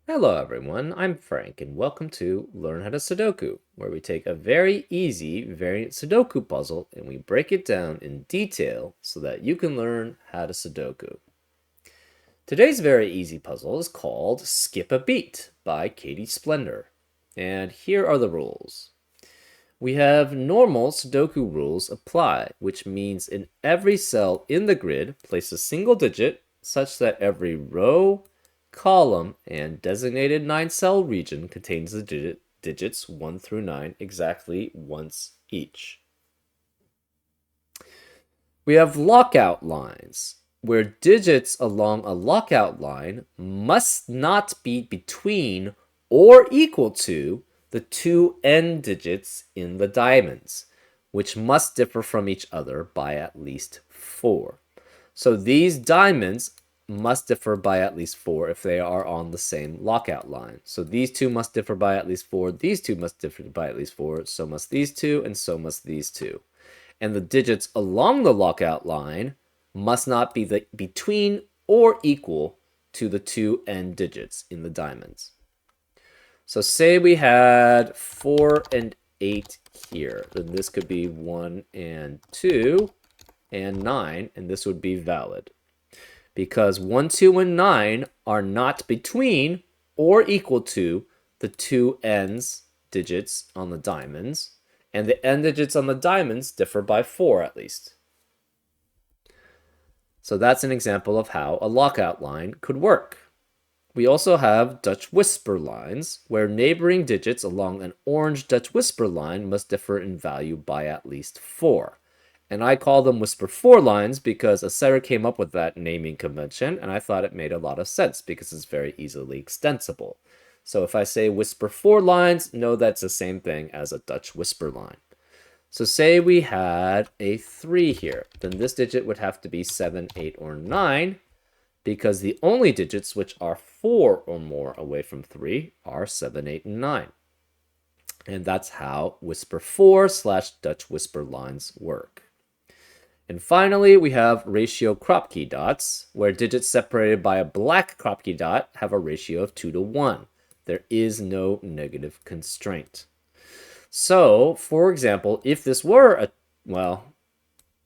Hello everyone, I'm Frank and welcome to Learn How to Sudoku, where we take a very easy variant Sudoku puzzle and we break it down in detail so that you can learn how to Sudoku. Today's very easy puzzle is called Skip a Beat by Katie Splendor. And here are the rules. We have normal Sudoku rules apply, which means in every cell in the grid, place a single digit such that every row, column, and designated 9-cell region contains the digits 1 through 9 exactly once each. We have lockout lines, where digits along a lockout line must not be between or equal to the two end digits in the diamonds, which must differ from each other by at least 4. So these diamonds must differ by at least 4 if they are on the same lockout line. So these two must differ by at least 4, these two must differ by at least 4, so must these two, and so must these two. And the digits along the lockout line must not be between or equal to the two end digits in the diamonds. So say we had 4 and 8 here, then this could be 1 and 2 and 9, and this would be valid. Because 1, 2, and 9 are not between or equal to the two ends digits on the diamonds, and the end digits on the diamonds differ by 4 at least. So that's an example of how a lockout line could work. We also have Dutch whisper lines, where neighboring digits along an orange Dutch whisper line must differ in value by at least 4. And I call them whisper 4 lines because a setter came up with that naming convention, and I thought it made a lot of sense because it's very easily extensible. So if I say whisper 4 lines, know that's the same thing as a Dutch whisper line. So say we had a 3 here, then this digit would have to be 7, 8, or 9, because the only digits which are 4 or more away from 3 are 7, 8, and 9. And that's how whisper 4 / Dutch whisper lines work. And finally, we have ratio crop key dots, where digits separated by a black crop key dot have a ratio of 2 to 1. There is no negative constraint. So, for example, if this were a,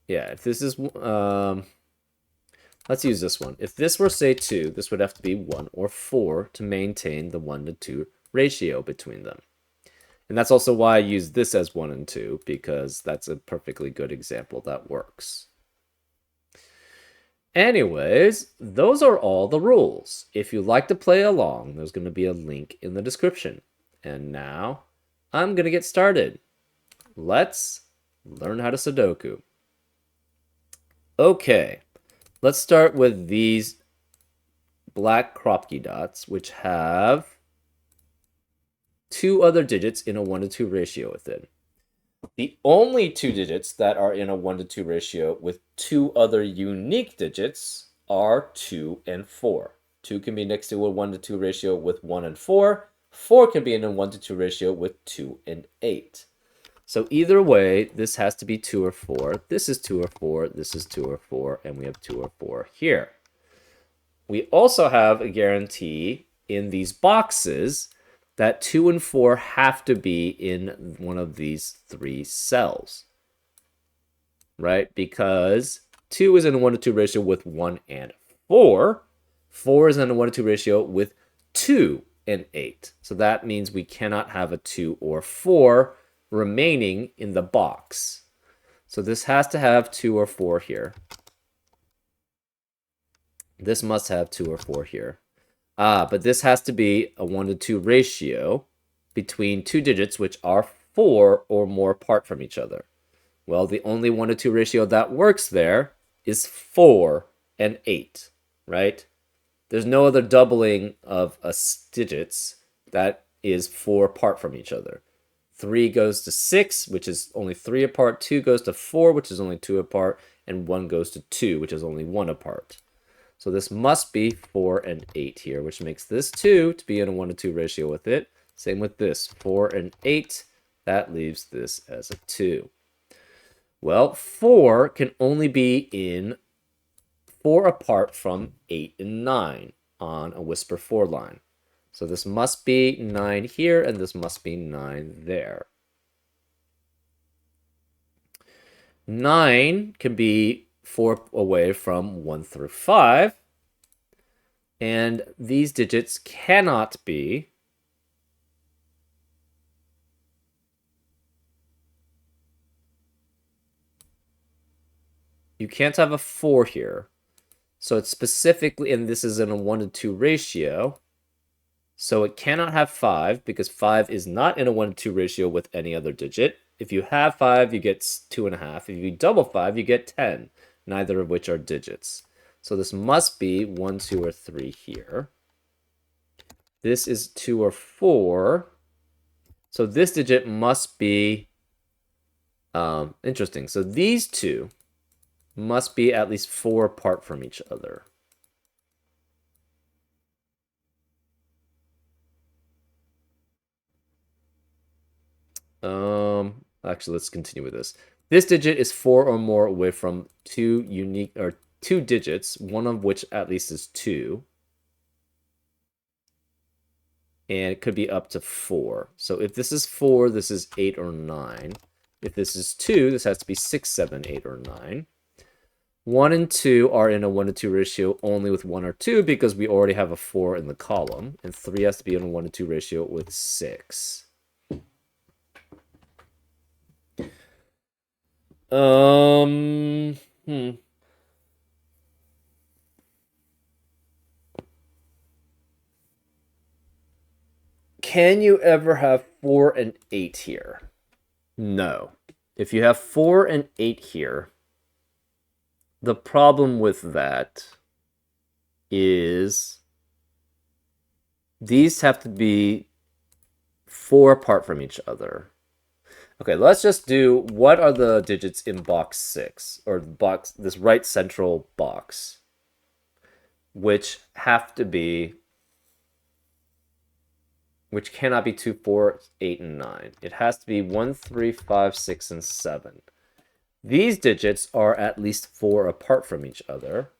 if this is, let's use this one. If this were, say, 2, this would have to be 1 or 4 to maintain the 1 to 2 ratio between them. And that's also why I use this as 1 and 2, because that's a perfectly good example that works. Anyways, those are all the rules. If you'd like to play along, there's going to be a link in the description. And now, I'm going to get started. Let's learn how to Sudoku. Okay, let's start with these black crop key dots, which have 2 other digits in a 1 to 2 ratio with it. The only 2 digits that are in a 1 to 2 ratio with 2 other unique digits are 2 and 4. 2 can be next to a 1 to 2 ratio with 1 and 4. 4 can be in a 1 to 2 ratio with 2 and 8. So either way, this has to be 2 or 4. This is 2 or 4. This is 2 or 4. And we have 2 or 4 here. We also have a guarantee in these boxes that 2 and 4 have to be in one of these 3 cells, right? Because 2 is in a 1 to 2 ratio with 1 and 4. 4 is in a 1 to 2 ratio with 2 and 8. So that means we cannot have a 2 or 4 remaining in the box. So this has to have 2 or 4 here. This must have 2 or 4 here. But this has to be a 1 to 2 ratio between 2 digits which are 4 or more apart from each other. Well, the only 1 to 2 ratio that works there is 4 and 8, right? There's no other doubling of digits that is 4 apart from each other. 3 goes to 6, which is only 3 apart. 2 goes to 4, which is only 2 apart. And 1 goes to 2, which is only 1 apart. So this must be 4 and 8 here, which makes this 2 to be in a 1 to 2 ratio with it. Same with this, 4 and 8. That leaves this as a 2. Well, 4 can only be in 4 apart from 8 and 9 on a whisper 4 line. So this must be 9 here, and this must be 9 there. 9 can be 4 away from 1 through 5. And these digits cannot be you can't have a 4 here. So it's specifically, and this is in a 1 to 2 ratio. So it cannot have 5 because 5 is not in a 1 to 2 ratio with any other digit. If you have 5, you get 2.5. If you double 5, you get 10, neither of which are digits. So this must be 1, 2, or 3 here. This is 2 or 4. So this digit must be interesting. So these two must be at least 4 apart from each other. Actually, let's continue with this. This digit is 4 or more away from two digits, one of which at least is 2. And it could be up to 4. So if this is 4, this is 8 or 9. If this is 2, this has to be 6, 7, 8, or 9. 1 and 2 are in a 1 to 2 ratio only with 1 or 2 because we already have a 4 in the column. And 3 has to be in a 1 to 2 ratio with 6. Can you ever have 4 and 8 here? No. If you have 4 and 8 here, the problem with that is these have to be 4 apart from each other. Okay, let's just do what are the digits in box 6, or this right central box, which cannot be 2, 4, 8, and 9. It has to be 1, 3, 5, 6, and 7. These digits are at least 4 apart from each other.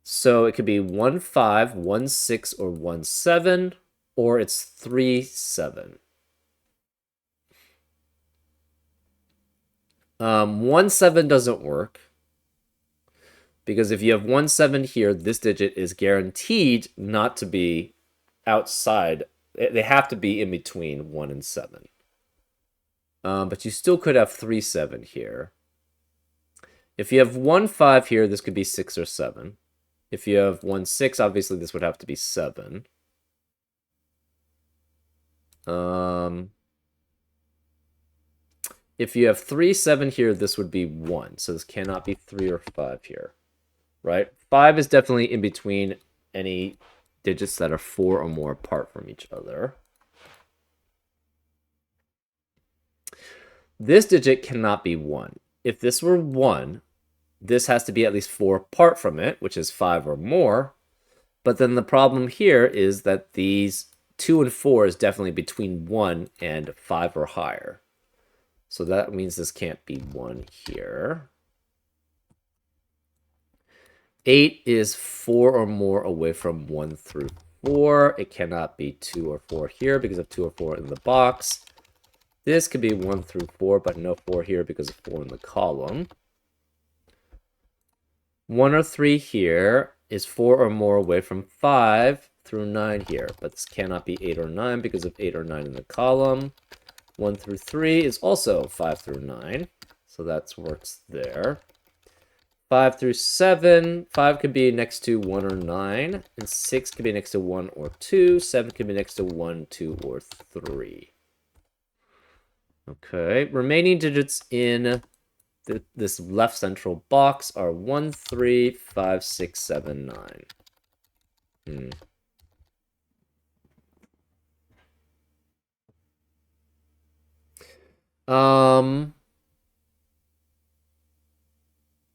So it could be 1, 5, 1, 6, or 1, 7, or it's 3, 7. 1, 7 doesn't work. Because if you have 1, 7 here, this digit is guaranteed not to be outside. They have to be in between 1 and 7. But you still could have 3, 7 here. If you have 1, 5 here, this could be 6 or 7. If you have 1, 6, obviously this would have to be 7. If you have 3, 7 here, this would be 1. So this cannot be 3 or 5 here, right? 5 is definitely in between any digits that are 4 or more apart from each other. This digit cannot be 1. If this were 1, this has to be at least 4 apart from it, which is 5 or more. But then the problem here is that these 2 and 4 is definitely between 1 and 5 or higher. So that means this can't be 1 here. 8 is 4 or more away from 1 through 4. It cannot be 2 or 4 here because of 2 or 4 in the box. This could be 1 through 4, but no 4 here because of 4 in the column. 1 or 3 here is 4 or more away from 5 through 9 here, but this cannot be 8 or 9 because of 8 or 9 in the column. 1 through 3 is also 5 through 9, so that works there. 5 through 7, 5 could be next to 1 or 9, and 6 could be next to 1 or 2, 7 could be next to 1, 2, or 3. Okay, remaining digits in this left central box are 1, 3, 5, 6, 7, 9.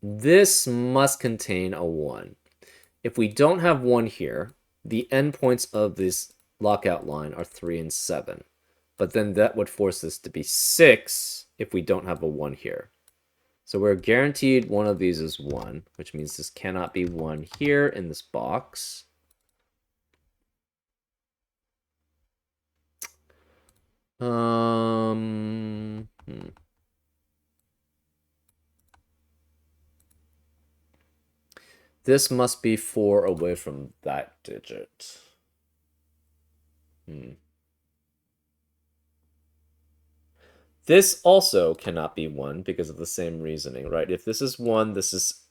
This must contain a 1. If we don't have 1 here, the endpoints of this lockout line are 3 and 7. But then that would force this to be 6 if we don't have a 1 here. So we're guaranteed one of these is 1, which means this cannot be 1 here in this box. Hmm. This must be 4 away from that digit. This also cannot be 1 because of the same reasoning, right? If this is 1, this is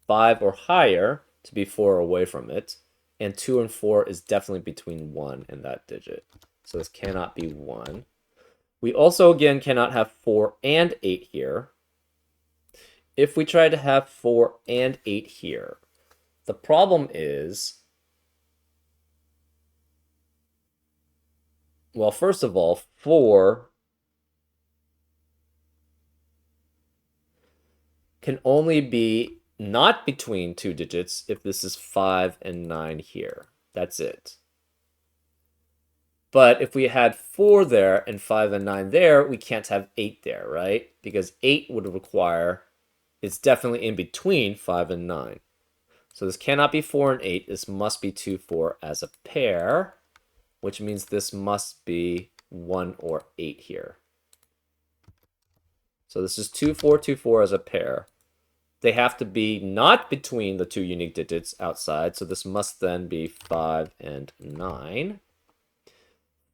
5 or higher to be 4 away from it. And 2 and 4 is definitely between 1 and that digit. So this cannot be 1. We also, again, cannot have 4 and 8 here. If we try to have 4 and 8 here, the problem is, well, first of all, 4 can only be not between 2 digits if this is 5 and 9 here. That's it. But if we had 4 there and 5 and 9 there, we can't have 8 there, right? Because 8 would require, it's definitely in between 5 and 9. So this cannot be 4 and 8. This must be 2, 4 as a pair, which means this must be 1 or 8 here. So this is 2, 4, 2, 4 as a pair. They have to be not between the two unique digits outside, so this must then be 5 and 9.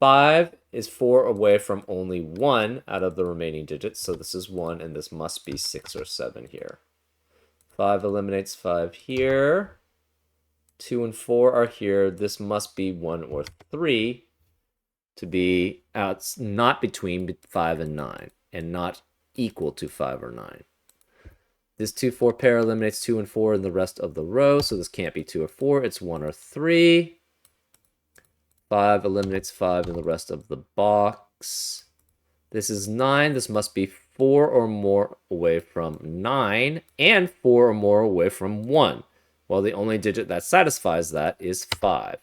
5 is 4 away from only 1 out of the remaining digits, so this is 1, and this must be 6 or 7 here. 5 eliminates 5 here. 2 and 4 are here. This must be 1 or 3 to be out, not between 5 and 9, and not equal to 5 or 9. This 2, 4 pair eliminates 2 and 4 in the rest of the row, so this can't be 2 or 4. It's 1 or 3. 5 eliminates 5 in the rest of the box. This is 9. This must be 4 or more away from 9, and 4 or more away from 1. Well, the only digit that satisfies that is 5.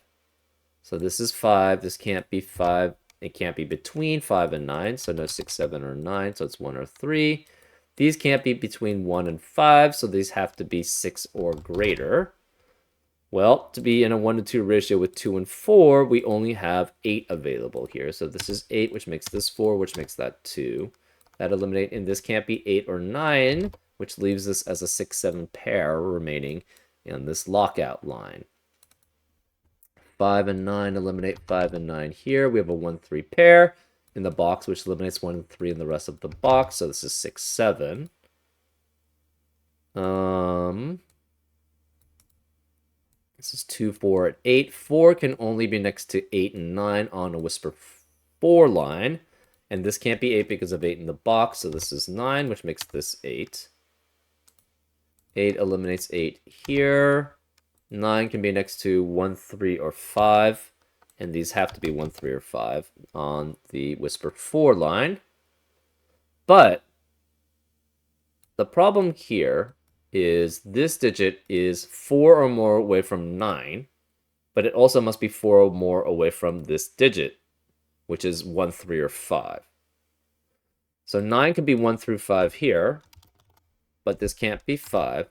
So this is 5. This can't be 5. It can't be between 5 and 9, so no 6, 7, or 9, so it's 1 or 3. These can't be between 1 and 5, so these have to be 6 or greater. Well, to be in a 1 to 2 ratio with 2 and 4, we only have 8 available here. So this is 8, which makes this 4, which makes that 2. That eliminate, and this can't be 8 or 9, which leaves us as a 6, 7 pair remaining in this lockout line. 5 and 9 eliminate 5 and 9 here. We have a 1, 3 pair in the box, which eliminates 1 and 3 in the rest of the box. So this is 6, 7. This is 2, 4, and 8. 4 can only be next to 8 and 9 on a whisper 4 line. And this can't be 8 because of 8 in the box. So this is 9, which makes this 8. 8 eliminates 8 here. 9 can be next to 1, 3, or 5. And these have to be 1, 3, or 5 on the whisper 4 line. But the problem here is this digit is 4 or more away from 9, but it also must be 4 or more away from this digit, which is 1, 3, or 5. So 9 can be 1 through 5 here, but this can't be 5.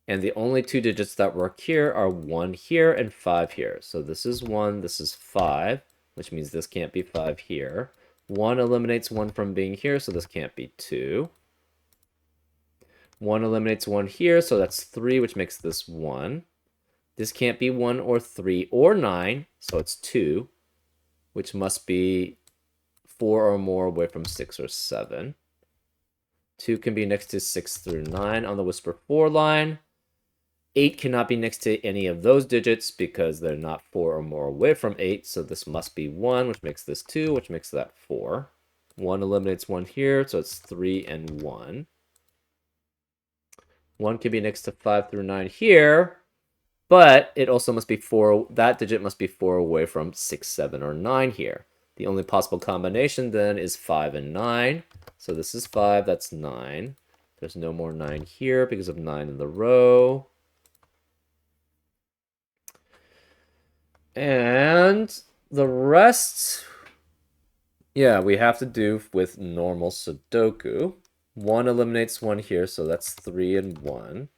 And the only two digits that work here are 1 here and 5 here. So this is 1, this is 5, which means this can't be 5 here. 1 eliminates 1 from being here, so this can't be 2. 1 eliminates 1 here, so that's 3, which makes this 1. This can't be 1 or 3 or 9, so it's 2, which must be 4 or more away from 6 or 7. 2 can be next to 6 through 9 on the whisper 4 line. 8 cannot be next to any of those digits because they're not 4 or more away from 8, so this must be 1, which makes this 2, which makes that 4. 1 eliminates 1 here, so it's 3 and 1. 1 can be next to 5 through 9 here, but it also must be 4, that digit must be 4 away from 6, 7, or 9 here. The only possible combination then is 5 and 9. So this is 5, that's 9. There's no more 9 here because of 9 in the row. And the rest, yeah, we have to do with normal Sudoku. 1 eliminates 1 here, so that's 3 and 1.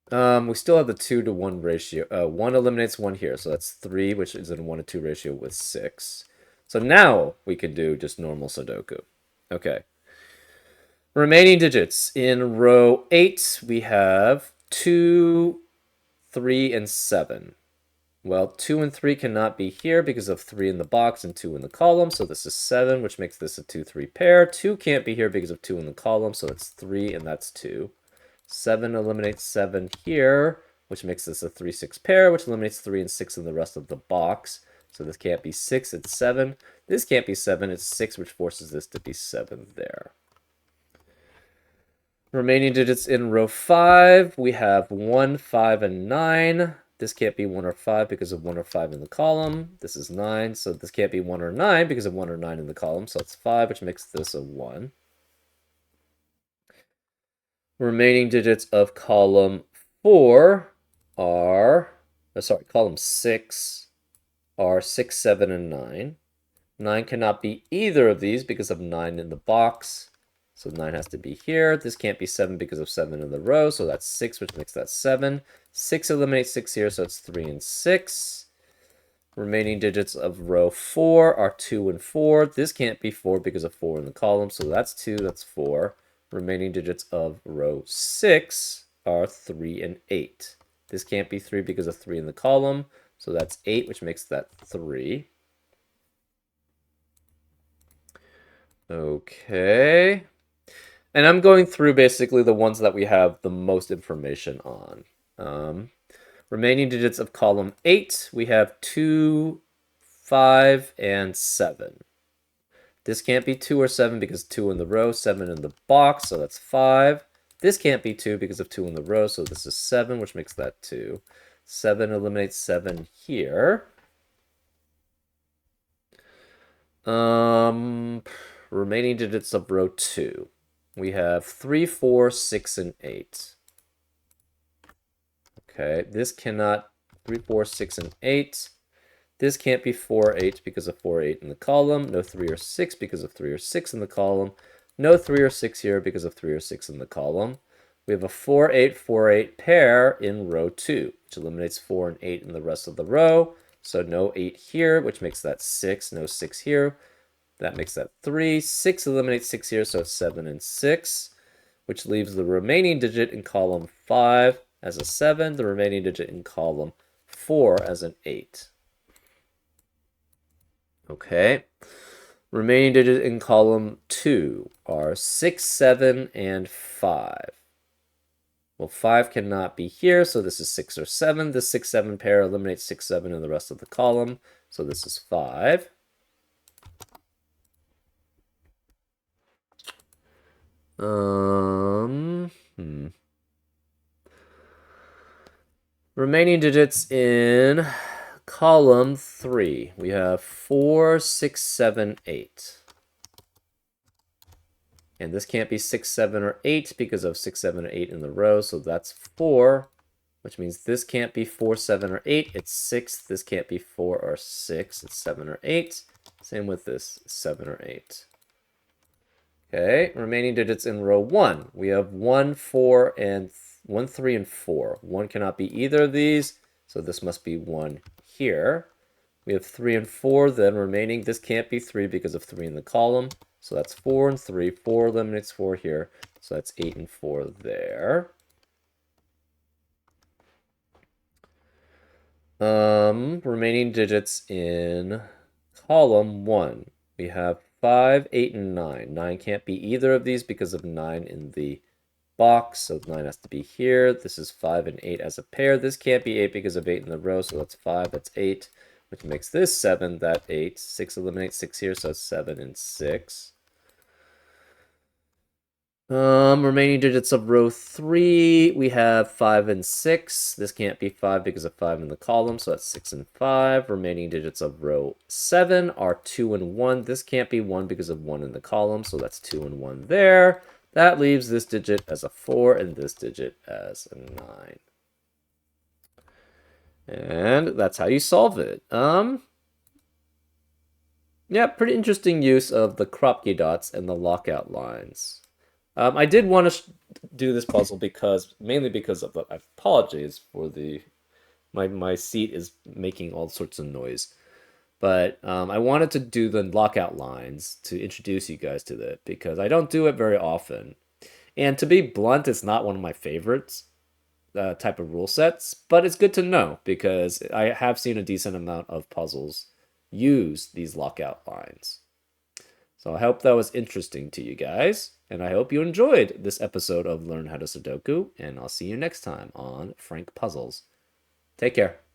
We still have the 2 to 1 ratio. 1 eliminates 1 here, so that's 3, which is in a 1 to 2 ratio with 6. So now we can do just normal Sudoku. Okay. Remaining digits. In row 8, we have 2, 3, and 7. Well, 2 and 3 cannot be here because of 3 in the box and 2 in the column, so this is 7, which makes this a 2-3 pair. 2 can't be here because of 2 in the column, so it's 3, and that's 2. 7 eliminates 7 here, which makes this a 3-6 pair, which eliminates 3 and 6 in the rest of the box. So this can't be 6, it's 7. This can't be 7, it's 6, which forces this to be 7 there. Remaining digits in row 5, we have 1, 5, and 9. This can't be 1 or 5 because of 1 or 5 in the column. This is 9, so this can't be 1 or 9 because of 1 or 9 in the column. So it's 5, which makes this a 1. Remaining digits of column 4 are, column 6 are 6, 7, and 9. 9 cannot be either of these because of 9 in the box. So 9 has to be here. This can't be 7 because of 7 in the row, so that's 6, which makes that 7. 6 eliminates 6 here, so it's 3 and 6. Remaining digits of row 4 are 2 and 4. This can't be 4 because of 4 in the column, so that's 2, that's 4. Remaining digits of row 6 are 3 and 8. This can't be 3 because of 3 in the column, so that's 8, which makes that 3. Okay. And I'm going through basically the ones that we have the most information on. Remaining digits of column 8, we have 2, 5, and 7. This can't be 2 or 7 because 2 in the row, 7 in the box, so that's 5. This can't be 2 because of 2 in the row, so this is 7, which makes that 2. 7 eliminates 7 here. Remaining digits of row 2. We have 3, 4, 6, and 8. Okay, this cannot 3, 4, 6, and 8. This can't be 4, 8 because of 4, 8 in the column. No 3 or 6 because of 3 or 6 in the column. No 3 or 6 here because of 3 or 6 in the column. We have a 4, 8, 4, 8 pair in row 2, which eliminates 4 and 8 in the rest of the row. So no 8 here, which makes that 6. No 6 here. That makes that 3. 6 eliminates 6 here, so 7 and 6, which leaves the remaining digit in column 5 as a 7, the remaining digit in column 4 as an 8. Okay. Remaining digits in column 2 are 6, 7, and 5. Well, 5 cannot be here, so this is 6 or 7. This 6, 7 pair eliminates 6, 7 in the rest of the column, so this is 5. Remaining digits in column 3. We have 4, 6, 7, 8. And this can't be 6, 7, or 8 because of 6, 7, or 8 in the row, so that's 4, which means this can't be 4, 7, or 8. It's 6. This can't be 4 or 6. It's 7 or 8. Same with this, 7 or 8. Okay, remaining digits in row 1. We have 1, 4, and 1, 3, and 4. 1 cannot be either of these, so this must be 1 here. We have 3 and 4, then remaining. This can't be 3 because of 3 in the column, so that's 4 and 3. 4 eliminates 4 here, so that's 8 and 4 there. Remaining digits in column 1. We have 5, 8, and 9. 9 can't be either of these because of 9 in the box, so 9 has to be here. This is 5 and 8 as a pair. This can't be 8 because of 8 in the row, so that's 5, that's 8, which makes this 7, that 8. 6 eliminates 6 here, so it's 7 and 6. Remaining digits of row 3, we have 5 and 6. This can't be 5 because of 5 in the column, so that's 6 and 5. Remaining digits of row 7 are 2 and 1. This can't be 1 because of 1 in the column, so that's 2 and 1 there. That leaves this digit as a 4 and this digit as a 9. And that's how you solve it. Yeah, pretty interesting use of the Kropke dots and the lockout lines. I did want to do this puzzle because mainly because of the apologies for the my seat is making all sorts of noise. But I wanted to do the lockout lines to introduce you guys to it because I don't do it very often. And to be blunt, it's not one of my favorites type of rule sets, but it's good to know because I have seen a decent amount of puzzles use these lockout lines. So I hope that was interesting to you guys, and I hope you enjoyed this episode of Learn How to Sudoku, and I'll see you next time on Frank Puzzles. Take care.